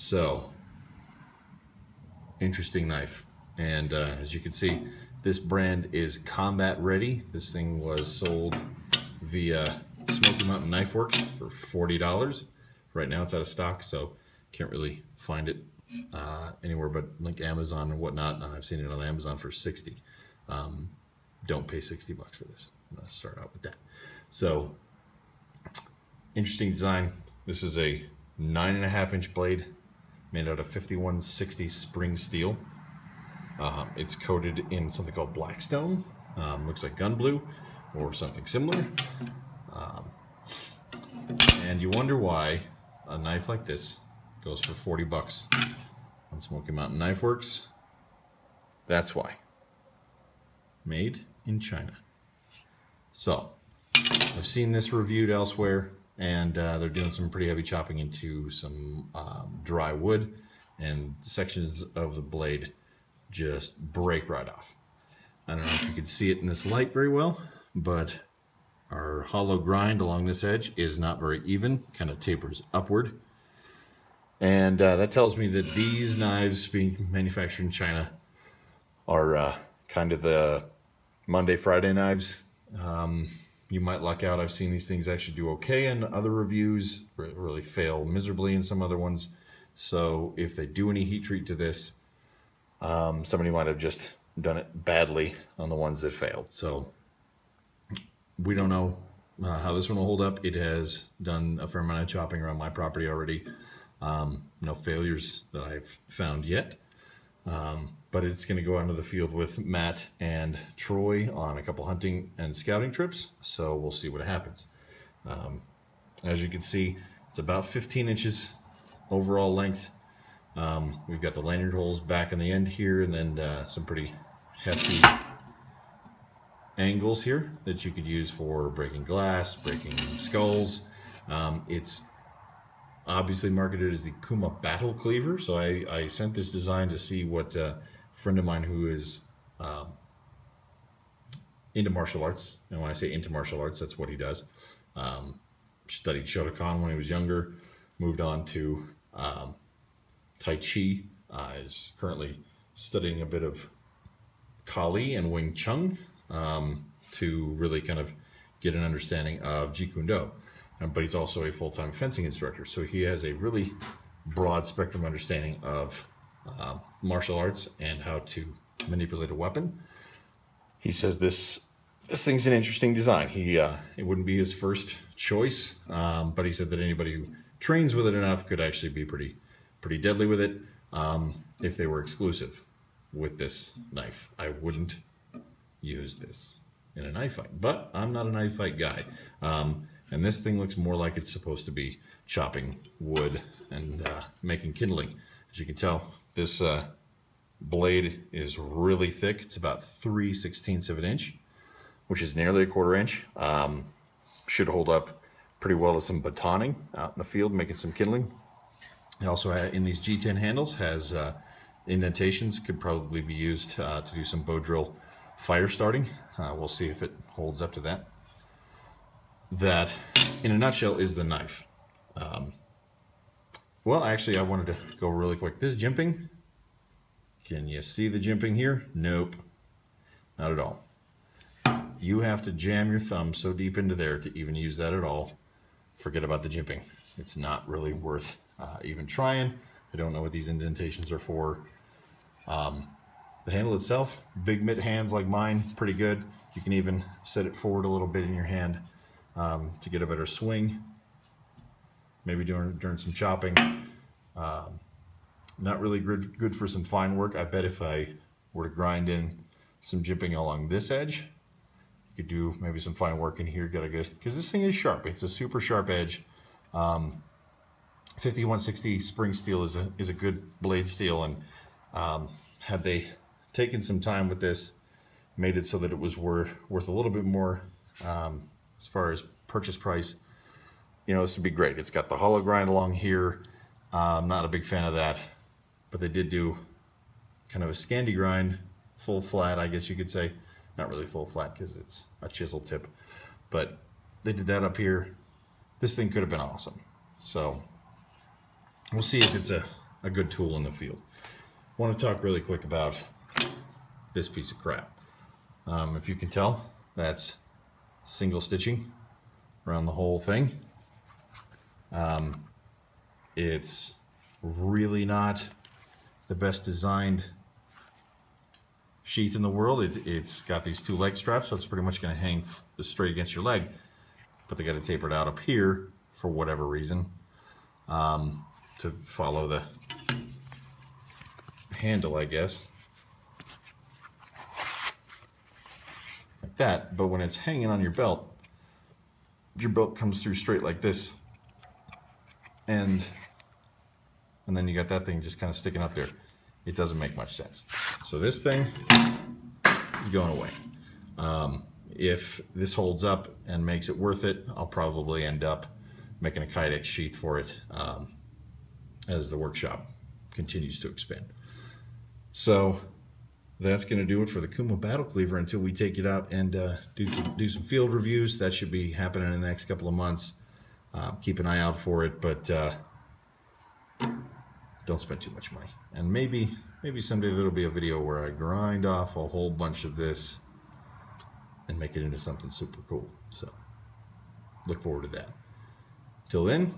So, interesting knife. And as you can see, this brand is combat ready. This thing was sold via Smoky Mountain Knife Works for $40. Right now it's out of stock, so can't really find it anywhere but like Amazon and whatnot. I've seen it on Amazon for $60. Don't pay $60 for this. I'm gonna start out with that. So, interesting design. This is a 9.5-inch blade made out of 5160 spring steel. It's coated in something called blackstone. Looks like gun blue or something similar. And you wonder why a knife like this goes for $40 on Smoky Mountain Knife Works. That's why. Made in China. So, I've seen this reviewed elsewhere, and they're doing some pretty heavy chopping into some dry wood, and sections of the blade just break right off. I don't know if you can see it in this light very well, but our hollow grind along this edge is not very even, kind of tapers upward. And that tells me that these knives being manufactured in China are kind of the Monday, Friday knives. You might luck out. I've seen these things actually do okay in other reviews, really fail miserably in some other ones. So if they do any heat treat to this, somebody might have just done it badly on the ones that failed. So we don't know how this one will hold up. It has done a fair amount of chopping around my property already. No failures that I've found yet. But it's going to go out into the field with Matt and Troy on a couple hunting and scouting trips, so we'll see what happens. As you can see, it's about 15 inches overall length. We've got the lanyard holes back in the end here, and then some pretty hefty angles here that you could use for breaking glass, breaking skulls. It's obviously marketed as the C.U.M.A battle cleaver, so I sent this design to see what a friend of mine who is into martial arts, and when I say into martial arts, that's what he does. Studied Shotokan when he was younger, moved on to Tai Chi, is currently studying a bit of Kali and Wing Chun to really kind of get an understanding of Jeet Kune Do. But he's also a full-time fencing instructor, so he has a really broad spectrum understanding of martial arts and how to manipulate a weapon. He says this thing's an interesting design. It wouldn't be his first choice, but he said that anybody who trains with it enough could actually be pretty deadly with it if they were exclusive with this knife. I wouldn't use this in a knife fight, but I'm not a knife fight guy. And this thing looks more like it's supposed to be chopping wood and making kindling. As you can tell, this blade is really thick. It's about 3/16 of an inch, which is nearly a 1/4 inch. Should hold up pretty well to some batoning out in the field, making some kindling. It also, in these G10 handles, has indentations. Could probably be used to do some bow drill fire starting. We'll see if it holds up to that. That, in a nutshell, is the knife. Well, actually, I wanted to go really quick. This jimping, can you see the jimping here? Nope, not at all. You have to jam your thumb so deep into there to even use that at all. Forget about the jimping. It's not really worth even trying. I don't know what these indentations are for. The handle itself, big mitt hands like mine, pretty good. You can even set it forward a little bit in your hand to get a better swing. Maybe during some chopping. Not really good for some fine work. I bet if I were to grind in some jimping along this edge, you could do maybe some fine work in here. Got a good, because this thing is sharp. It's a super sharp edge. 5160 spring steel is a good blade steel, and had they taken some time with this, made it so that it was worth a little bit more as far as purchase price, you know, this would be great. It's got the hollow grind along here. I'm not a big fan of that, but they did do kind of a Scandi grind, full flat, I guess you could say. Not really full flat because it's a chisel tip, but they did that up here. This thing could have been awesome. So we'll see if it's a a good tool in the field. I want to talk really quick about this piece of crap. If you can tell, that's single stitching around the whole thing. It's really not the best designed sheath in the world. It's got these two leg straps, so it's pretty much going to hang straight against your leg, but they got it tapered out up here for whatever reason, to follow the handle, I guess, like that. But when it's hanging on your belt comes through straight like this, and then you got that thing just kind of sticking up there. It doesn't make much sense. So this thing is going away. If this holds up and makes it worth it, I'll probably end up making a Kydex sheath for it as the workshop continues to expand. So that's going to do it for the C.U.M.A battle cleaver until we take it out and do some field reviews. That should be happening in the next couple of months. Keep an eye out for it, but don't spend too much money. And maybe someday there'll be a video where I grind off a whole bunch of this and make it into something super cool. So look forward to that. Till then,